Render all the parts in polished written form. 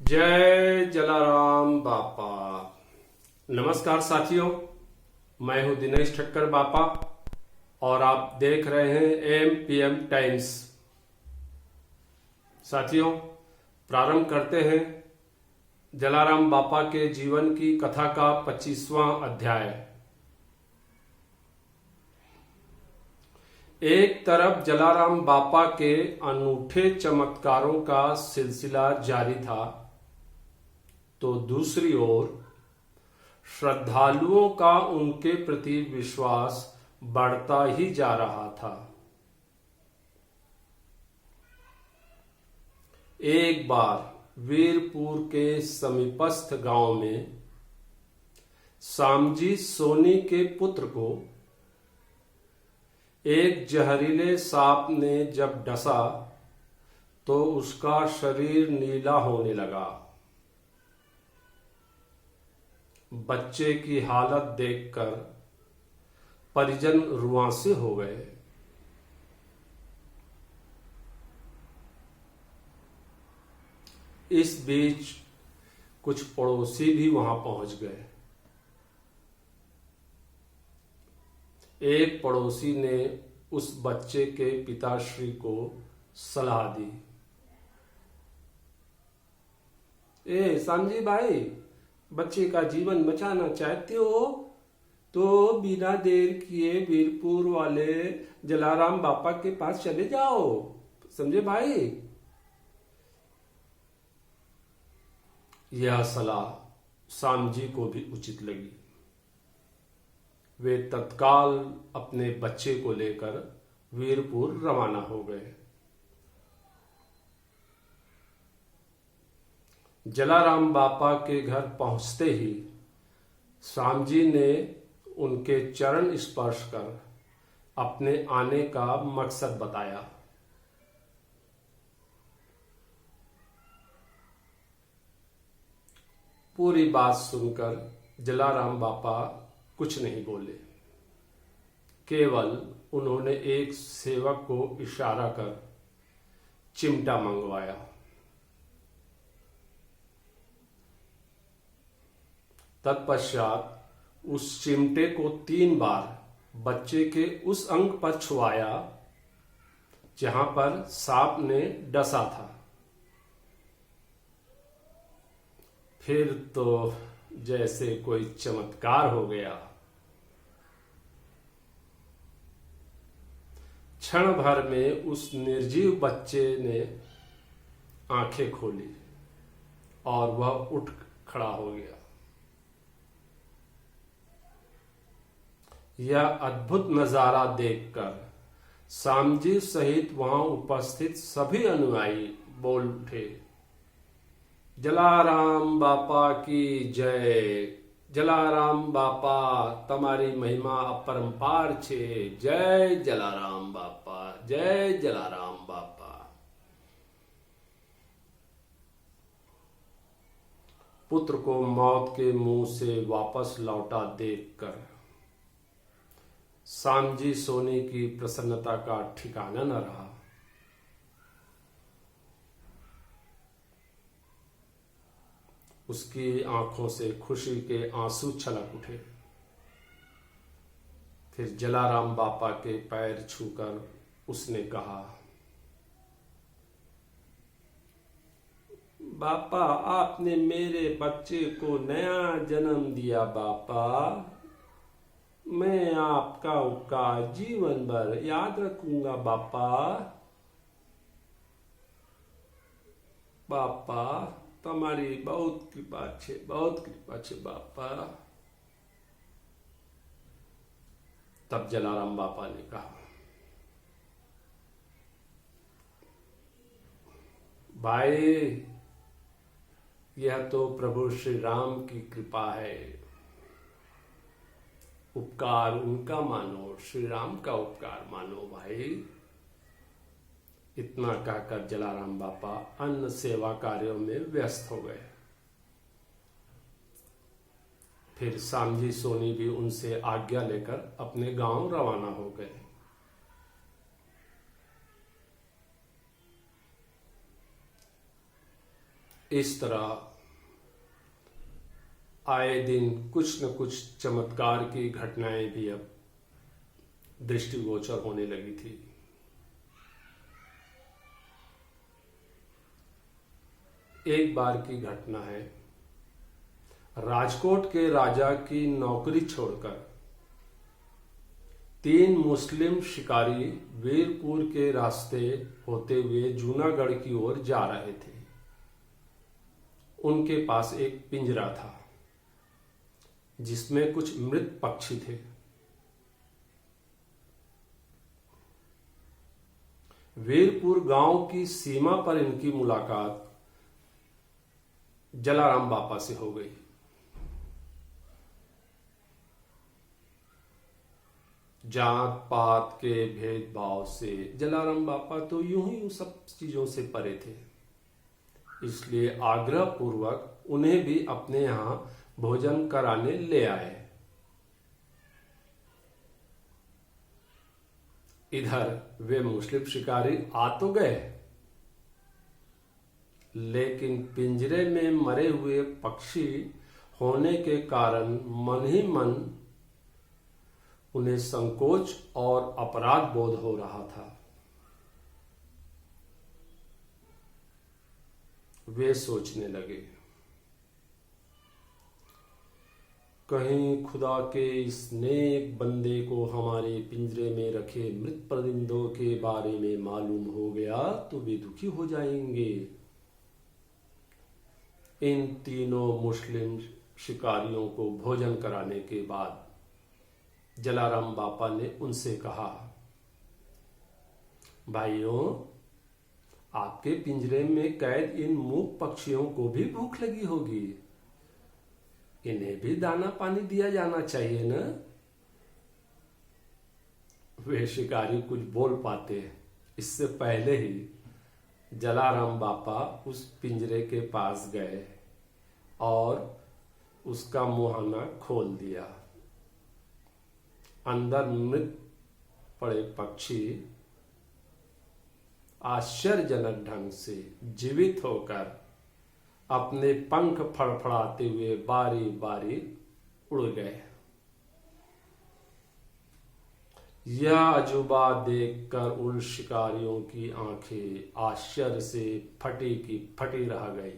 जय जलाराम बापा। नमस्कार साथियों, मैं हूं दिनेश ठक्कर बापा और आप देख रहे हैं एम टाइम्स। साथियों, प्रारंभ करते हैं जलाराम बापा के जीवन की कथा का 25वां अध्याय। एक तरफ जलाराम बापा के अनूठे चमत्कारों का सिलसिला जारी था, तो दूसरी ओर श्रद्धालुओं का उनके प्रति विश्वास बढ़ता ही जा रहा था। एक बार वीरपुर के समीपस्थ गांव में सामजी सोनी के पुत्र को एक जहरीले सांप ने जब डसा तो उसका शरीर नीला होने लगा। बच्चे की हालत देखकर परिजन रुआंसे हो गए। इस बीच कुछ पड़ोसी भी वहां पहुंच गए। एक पड़ोसी ने उस बच्चे के पिताश्री को सलाह दी, सामजी भाई, बच्चे का जीवन बचाना चाहते हो तो बिना देर किए वीरपुर वाले जलाराम बापा के पास चले जाओ। समझे भाई? यह सलाह सामजी को भी उचित लगी। वे तत्काल अपने बच्चे को लेकर वीरपुर रवाना हो गए। जलाराम बापा के घर पहुंचते ही सामजी ने उनके चरण स्पर्श कर अपने आने का मकसद बताया। पूरी बात सुनकर जलाराम बापा कुछ नहीं बोले। केवल उन्होंने एक सेवक को इशारा कर चिमटा मंगवाया। तत्पश्चात उस चिमटे को 3 बार बच्चे के उस अंग पर छुआया जहां पर सांप ने डसा था। फिर तो जैसे कोई चमत्कार हो गया। क्षण भर में उस निर्जीव बच्चे ने आंखें खोली और वह उठ खड़ा हो गया। यह अद्भुत नजारा देखकर सामजी सहित वहां उपस्थित सभी अनुयायी बोल उठे, जलाराम बापा की जय। जलाराम बापा तमारी महिमा अपरंपार छे। जय जलाराम बापा, जय जलाराम बापा। पुत्र को मौत के मुंह से वापस लौटा देखकर सामजी सोनी की प्रसन्नता का ठिकाना न रहा। उसकी आंखों से खुशी के आंसू छलक उठे। फिर जलाराम बापा के पैर छूकर उसने कहा, बापा, आपने मेरे बच्चे को नया जन्म दिया। बापा, मैं आपका उपकार जीवन भर याद रखूंगा। बापा, बापा तमारी बहुत कृपा छे, बहुत कृपा छे बापा। तब जलाराम बापा ने कहा, भाई, यह तो प्रभु श्री राम की कृपा है। उपकार उनका मानो, श्री राम का उपकार मानो भाई। इतना कहकर जलाराम बापा अन्य सेवा कार्यों में व्यस्त हो गए। फिर सामजी सोनी भी उनसे आज्ञा लेकर अपने गांव रवाना हो गए। इस तरह आए दिन कुछ न कुछ चमत्कार की घटनाएं भी अब दृष्टिगोचर होने लगी थी। एक बार की घटना है, राजकोट के राजा की नौकरी छोड़कर 3 मुस्लिम शिकारी वीरपुर के रास्ते होते हुए जूनागढ़ की ओर जा रहे थे। उनके पास एक पिंजरा था जिसमें कुछ मृत पक्षी थे। वीरपुर गांव की सीमा पर इनकी मुलाकात जलाराम बापा से हो गई। जात पात के भेदभाव से जलाराम बापा तो यूं ही उन सब चीजों से परे थे, इसलिए आग्रह पूर्वक उन्हें भी अपने यहां भोजन कराने ले आए। इधर वे मुस्लिम शिकारी आ तो गए, लेकिन पिंजरे में मरे हुए पक्षी होने के कारण मन ही मन उन्हें संकोच और अपराध बोध हो रहा था। वे सोचने लगे, कहीं खुदा के इस नेक बंदे को हमारे पिंजरे में रखे मृत परिंदों के बारे में मालूम हो गया तो वे दुखी हो जाएंगे। इन तीनों मुस्लिम शिकारियों को भोजन कराने के बाद जलाराम बापा ने उनसे कहा, भाइयों, आपके पिंजरे में कैद इन मूक पक्षियों को भी भूख लगी होगी, इन्हें भी दाना पानी दिया जाना चाहिए ना। वे शिकारी कुछ बोल पाते इससे पहले ही जलाराम बापा उस पिंजरे के पास गए और उसका मुहाना खोल दिया। अंदर मृत पड़े पक्षी आश्चर्यजनक ढंग से जीवित होकर अपने पंख फड़फड़ाते हुए बारी बारी उड़ गए। यह अजूबा देखकर उन शिकारियों की आंखें आश्चर्य से फटी की फटी रह गई।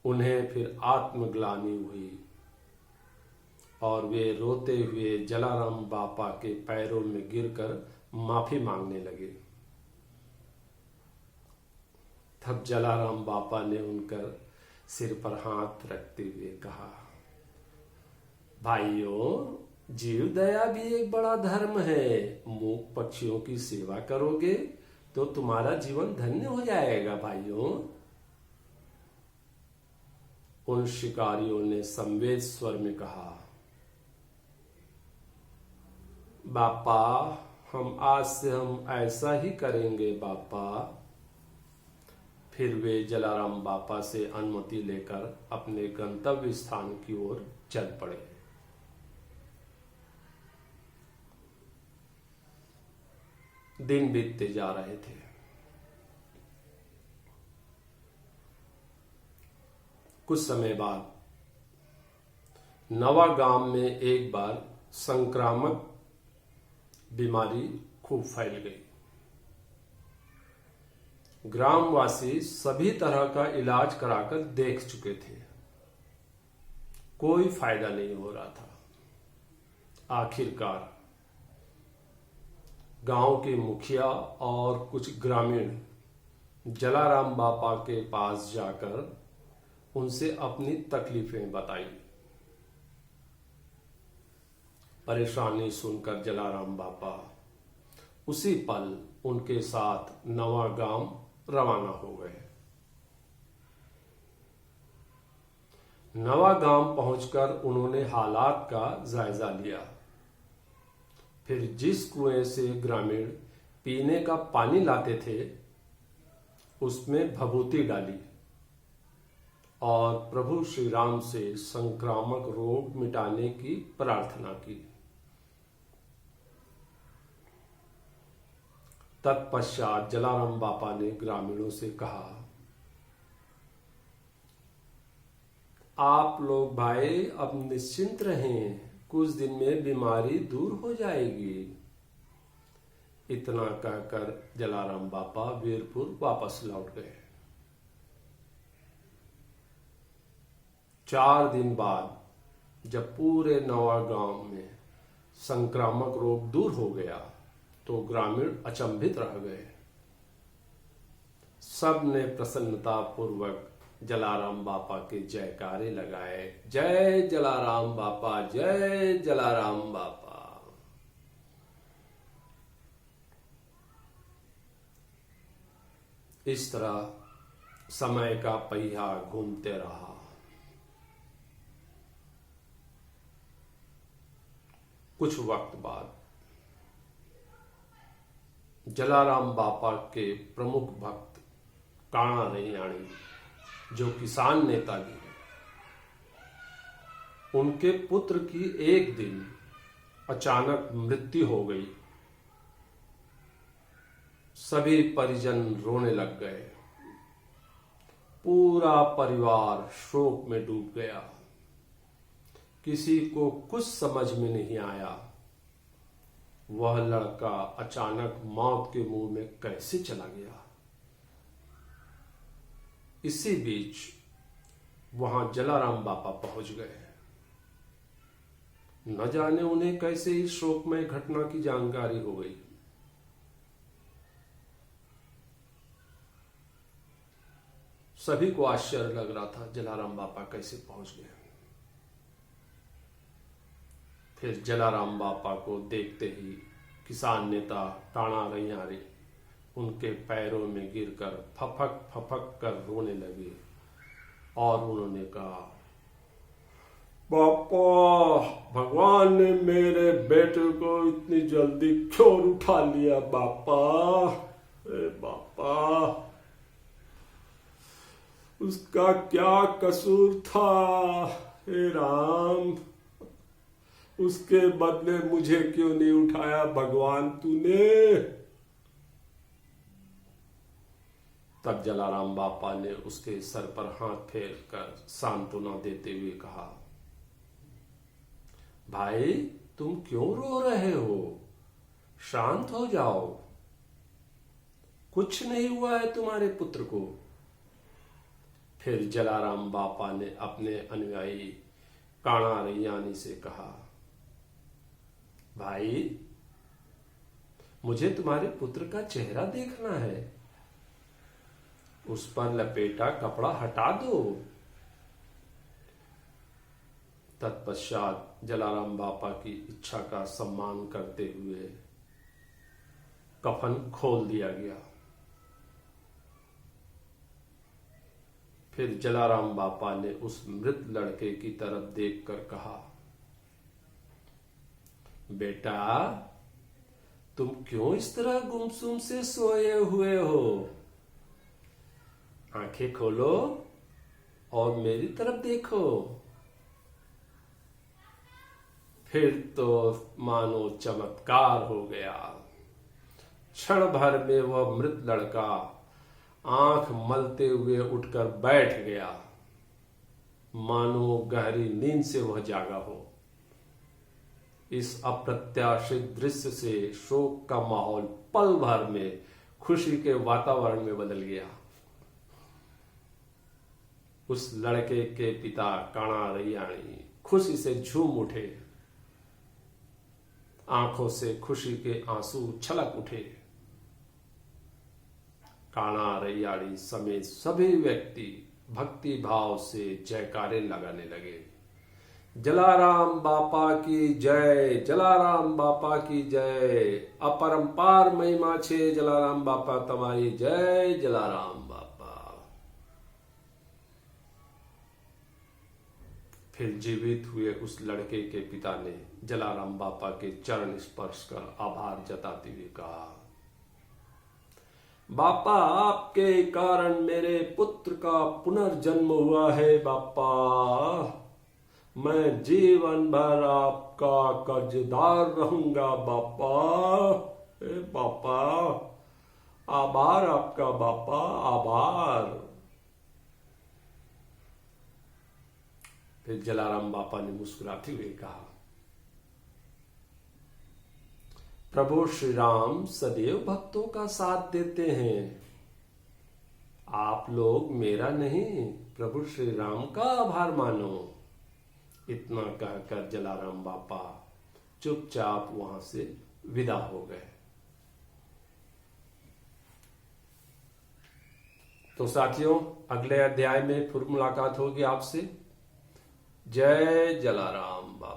उन्हें फिर आत्मग्लानि हुई और वे रोते हुए जलाराम बापा के पैरों में गिरकर माफी मांगने लगे। तब जलाराम बापा ने उनकर सिर पर हाथ रखते हुए कहा, भाइयों, जीव दया भी एक बड़ा धर्म है। मूक पक्षियों की सेवा करोगे तो तुम्हारा जीवन धन्य हो जाएगा। भाइयों, उन शिकारियों ने संवेद स्वर में कहा, बापा, हम ऐसा ही करेंगे बापा। फिर वे जलाराम बापा से अनुमति लेकर अपने गंतव्य स्थान की ओर चल पड़े। दिन बीतते जा रहे थे। कुछ समय बाद नवागांव में एक बार संक्रामक बीमारी खूब फैल गई। ग्रामवासी सभी तरह का इलाज कराकर देख चुके थे, कोई फायदा नहीं हो रहा था। आखिरकार गांव के मुखिया और कुछ ग्रामीण जलाराम बापा के पास जाकर उनसे अपनी तकलीफें बताई। परेशानी सुनकर जलाराम बापा उसी पल उनके साथ नवागांव रवाना हो गए। नवागांव पहुंचकर उन्होंने हालात का जायजा लिया। फिर जिस कुएं से ग्रामीण पीने का पानी लाते थे उसमें भभूति डाली और प्रभु श्री राम से संक्रामक रोग मिटाने की प्रार्थना की। तत्पश्चात जलाराम बापा ने ग्रामीणों से कहा, आप लोग भाई अब निश्चिंत रहें, कुछ दिन में बीमारी दूर हो जाएगी। इतना कहकर जलाराम बापा वीरपुर वापस लौट गए। 4 दिन बाद जब पूरे नवा गांव में संक्रामक रोग दूर हो गया तो ग्रामीण अचंभित रह गए। सब ने प्रसन्नता पूर्वक जलाराम बापा के जयकारे लगाए, जय जलाराम बापा, जय जलाराम बापा। इस तरह समय का पहिया घूमते रहा। कुछ वक्त बाद जलाराम बापा के प्रमुख भक्त काणा रैयाणी, जो किसान नेता भी हैं, उनके पुत्र की एक दिन अचानक मृत्यु हो गई। सभी परिजन रोने लग गए। पूरा परिवार शोक में डूब गया। किसी को कुछ समझ में नहीं आया वह लड़का अचानक मौत के मुंह में कैसे चला गया। इसी बीच वहां जलाराम बापा पहुंच गए। न जाने उन्हें कैसे इस शोकमय घटना की जानकारी हो गई। सभी को आश्चर्य लग रहा था जलाराम बापा कैसे पहुंच गए। फिर जलाराम बापा को देखते ही किसान नेता काणा रैयाणी उनके पैरों में गिरकर फपक फपक कर रोने लगे और उन्होंने कहा, बापा, भगवान ने मेरे बेटे को इतनी जल्दी क्यों उठा लिया बापा? बापा, उसका क्या कसूर था? हे राम, उसके बदले मुझे क्यों नहीं उठाया भगवान तूने? तब जलाराम बापा ने उसके सर पर हाथ फेर कर सांत्वना देते हुए कहा, भाई, तुम क्यों रो रहे हो? शांत हो जाओ, कुछ नहीं हुआ है तुम्हारे पुत्र को। फिर जलाराम बापा ने अपने अनुयायी काणा रैयाणी से कहा, भाई, मुझे तुम्हारे पुत्र का चेहरा देखना है, उस पर लपेटा कपड़ा हटा दो। तत्पश्चात जलाराम बापा की इच्छा का सम्मान करते हुए कफन खोल दिया गया। फिर जलाराम बापा ने उस मृत लड़के की तरफ देखकर कहा, बेटा, तुम क्यों इस तरह गुमसुम से सोए हुए हो? आंखें खोलो और मेरी तरफ देखो। फिर तो मानो चमत्कार हो गया। क्षण भर में वह मृत लड़का आंख मलते हुए उठकर बैठ गया, मानो गहरी नींद से वह जागा हो। इस अप्रत्याशित दृश्य से शोक का माहौल पल भर में खुशी के वातावरण में बदल गया। उस लड़के के पिता काणा रैयाणी खुशी से झूम उठे। आंखों से खुशी के आंसू छलक उठे। काणा रैयाणी समेत सभी व्यक्ति भक्ति भाव से जयकारे लगाने लगे, जलाराम बापा की जय, जलाराम बापा की जय, अपरंपार महिमा छे जलाराम बापा तमारी जय, जलाराम बापा। फिर जीवित हुए उस लड़के के पिता ने जलाराम बापा के चरण स्पर्श कर आभार जताते हुए कहा, बापा, आपके कारण मेरे पुत्र का पुनर्जन्म हुआ है बापा। मैं जीवन भर आपका कर्जदार रहूंगा बापा। बापा, आभार आपका बापा, आभार। फिर जलाराम बापा ने मुस्कुराते हुए कहा, प्रभु श्री राम सदैव भक्तों का साथ देते हैं। आप लोग मेरा नहीं, प्रभु श्री राम का आभार मानो। इतना कहकर जलाराम बापा चुपचाप वहां से विदा हो गए। तो साथियों, अगले अध्याय में फिर मुलाकात होगी आपसे। जय जलाराम बापा।